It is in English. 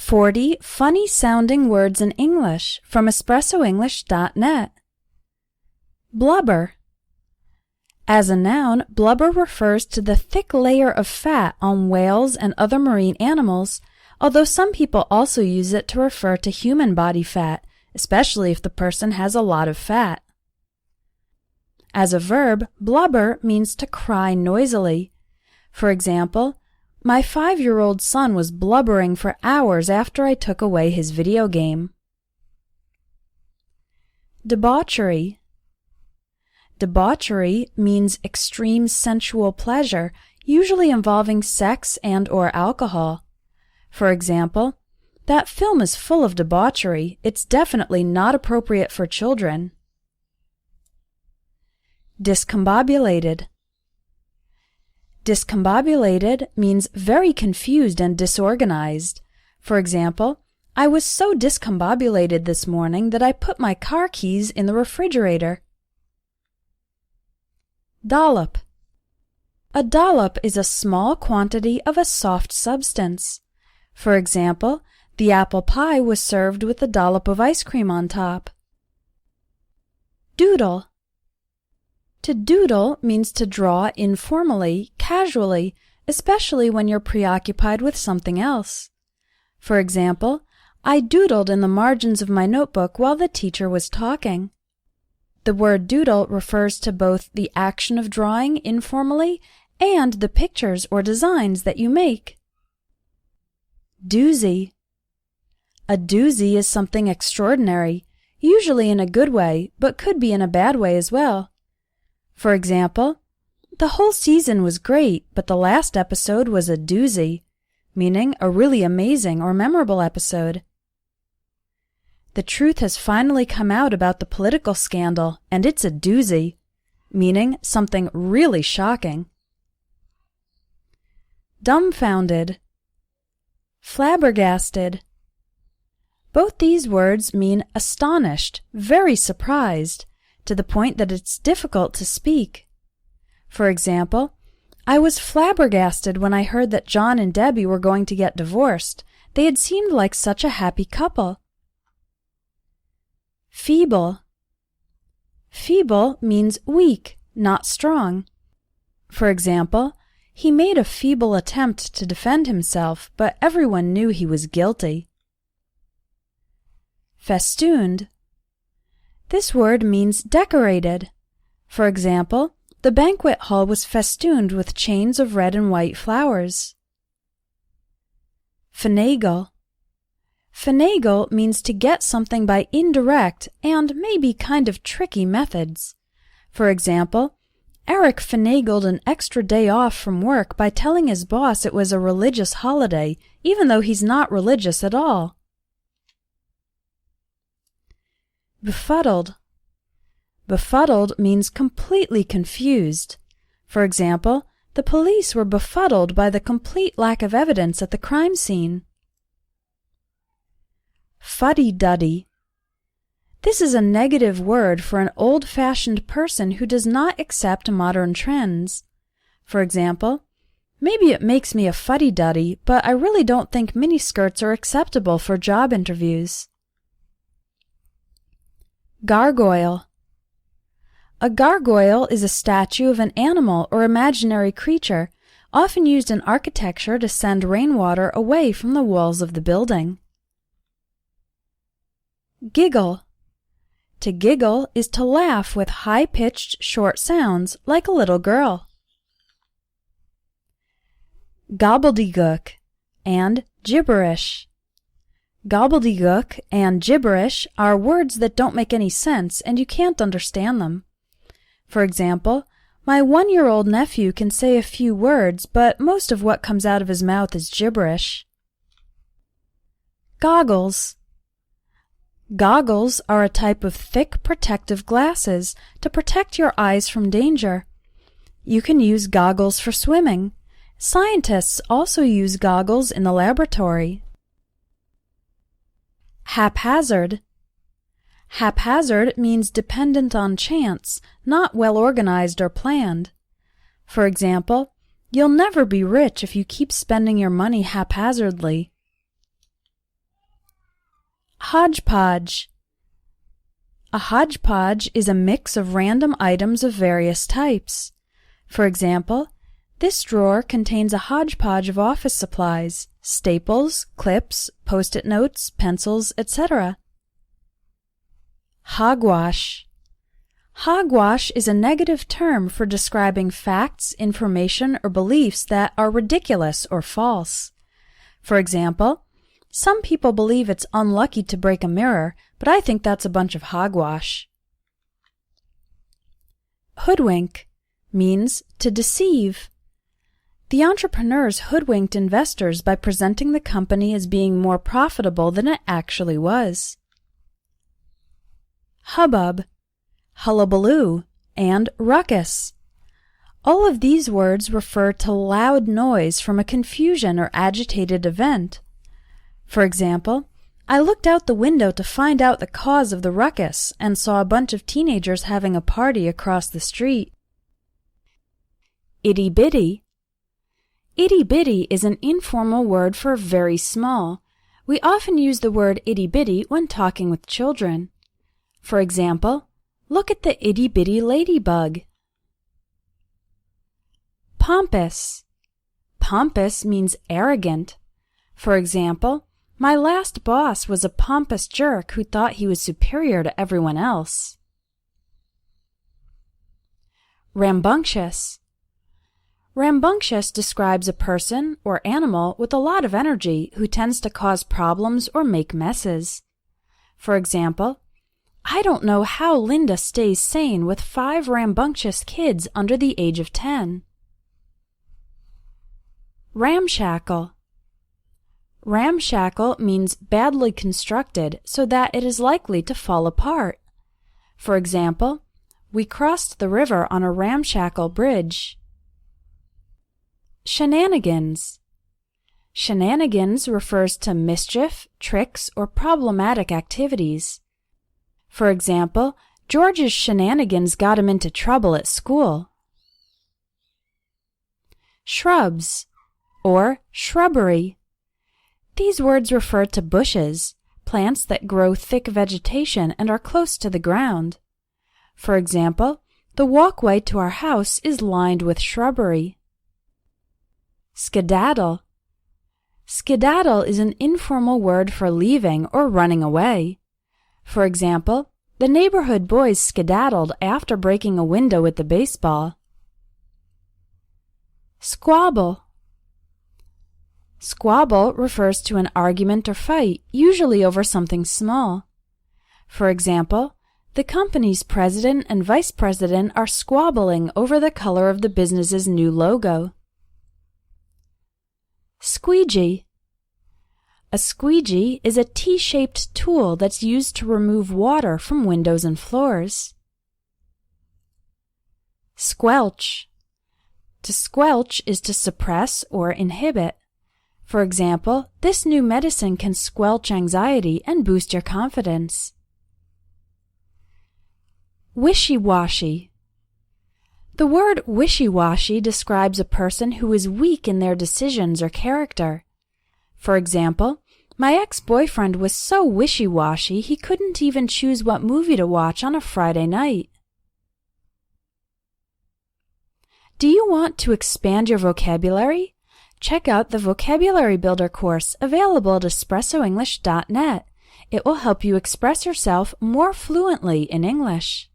40 funny-sounding words in English from espressoenglish.net. Blubber. As a noun, blubber refers to the thick layer of fat on whales and other marine animals, although some people also use it to refer to human body fat, especially if the person has a lot of fat. As a verb, blubber means to cry noisily. For example, my 5-year-old son was blubbering for hours after I took away his video game. Debauchery. Debauchery means extreme sensual pleasure, usually involving sex and/or alcohol. For example, that film is full of debauchery. It's definitely not appropriate for children. Discombobulated. Discombobulated means very confused and disorganized. For example, I was so discombobulated this morning that I put my car keys in the refrigerator. Dollop. A dollop is a small quantity of a soft substance. For example, the apple pie was served with a dollop of ice cream on top. Doodle. To doodle means to draw informally, casually, especially when you're preoccupied with something else. For example, I doodled in the margins of my notebook while the teacher was talking. The word doodle refers to both the action of drawing informally and the pictures or designs that you make. Doozy. A doozy is something extraordinary, usually in a good way, but could be in a bad way as well. For example, the whole season was great, but the last episode was a doozy, meaning a really amazing or memorable episode. The truth has finally come out about the political scandal, and it's a doozy, meaning something really shocking. Dumbfounded. Flabbergasted. Both these words mean astonished, very surprised, to the point that it's difficult to speak. For example, I was flabbergasted when I heard that John and Debbie were going to get divorced. They had seemed like such a happy couple. Feeble. Feeble means weak, not strong. For example, he made a feeble attempt to defend himself, but everyone knew he was guilty. Festooned. This word means decorated. For example, the banquet hall was festooned with chains of red and white flowers. Finagle. Finagle means to get something by indirect and maybe kind of tricky methods. For example, Eric finagled an extra day off from work by telling his boss it was a religious holiday, even though he's not religious at all. Befuddled. Befuddled means completely confused. For example, the police were befuddled by the complete lack of evidence at the crime scene. Fuddy-duddy. This is a negative word for an old-fashioned person who does not accept modern trends. For example, maybe it makes me a fuddy-duddy, but I really don't think miniskirts are acceptable for job interviews. Gargoyle. A gargoyle is a statue of an animal or imaginary creature, often used in architecture to send rainwater away from the walls of the building. Giggle. To giggle is to laugh with high-pitched, short sounds, like a little girl. Gobbledygook and gibberish. Gobbledygook and gibberish are words that don't make any sense and you can't understand them. For example, my 1-year-old nephew can say a few words, but most of what comes out of his mouth is gibberish. Goggles. Goggles are a type of thick protective glasses to protect your eyes from danger. You can use goggles for swimming. Scientists also use goggles in the laboratory. Haphazard. Haphazard means dependent on chance, not well organized or planned. For example, you'll never be rich if you keep spending your money haphazardly. Hodgepodge. A hodgepodge is a mix of random items of various types. For example, this drawer contains a hodgepodge of office supplies, staples, clips, post-it notes, pencils, etc. Hogwash. Hogwash is a negative term for describing facts, information, or beliefs that are ridiculous or false. For example, some people believe it's unlucky to break a mirror, but I think that's a bunch of hogwash. Hoodwink means to deceive. The entrepreneurs hoodwinked investors by presenting the company as being more profitable than it actually was. Hubbub, hullabaloo, and ruckus. All of these words refer to loud noise from a confusion or agitated event. For example, I looked out the window to find out the cause of the ruckus and saw a bunch of teenagers having a party across the street. Itty-bitty. Itty-bitty is an informal word for very small. We often use the word itty-bitty when talking with children. For example, look at the itty-bitty ladybug. Pompous. Pompous means arrogant. For example, my last boss was a pompous jerk who thought he was superior to everyone else. Rambunctious. Rambunctious describes a person or animal with a lot of energy who tends to cause problems or make messes. For example, I don't know how Linda stays sane with 5 rambunctious kids under the age of 10. Ramshackle. Ramshackle means badly constructed so that it is likely to fall apart. For example, we crossed the river on a ramshackle bridge. Shenanigans. Shenanigans refers to mischief, tricks, or problematic activities. For example, George's shenanigans got him into trouble at school. Shrubs, or shrubbery. These words refer to bushes, plants that grow thick vegetation and are close to the ground. For example, the walkway to our house is lined with shrubbery. Skedaddle. Skedaddle is an informal word for leaving or running away. For example, the neighborhood boys skedaddled after breaking a window with the baseball. Squabble. Squabble refers to an argument or fight, usually over something small. For example, the company's president and vice president are squabbling over the color of the business's new logo. Squeegee. A squeegee is a T-shaped tool that's used to remove water from windows and floors. Squelch. To squelch is to suppress or inhibit. For example, this new medicine can squelch anxiety and boost your confidence. Wishy-washy. The word wishy-washy describes a person who is weak in their decisions or character. For example, my ex-boyfriend was so wishy-washy he couldn't even choose what movie to watch on a Friday night. Do you want to expand your vocabulary? Check out the Vocabulary Builder course available at espressoenglish.net. It will help you express yourself more fluently in English.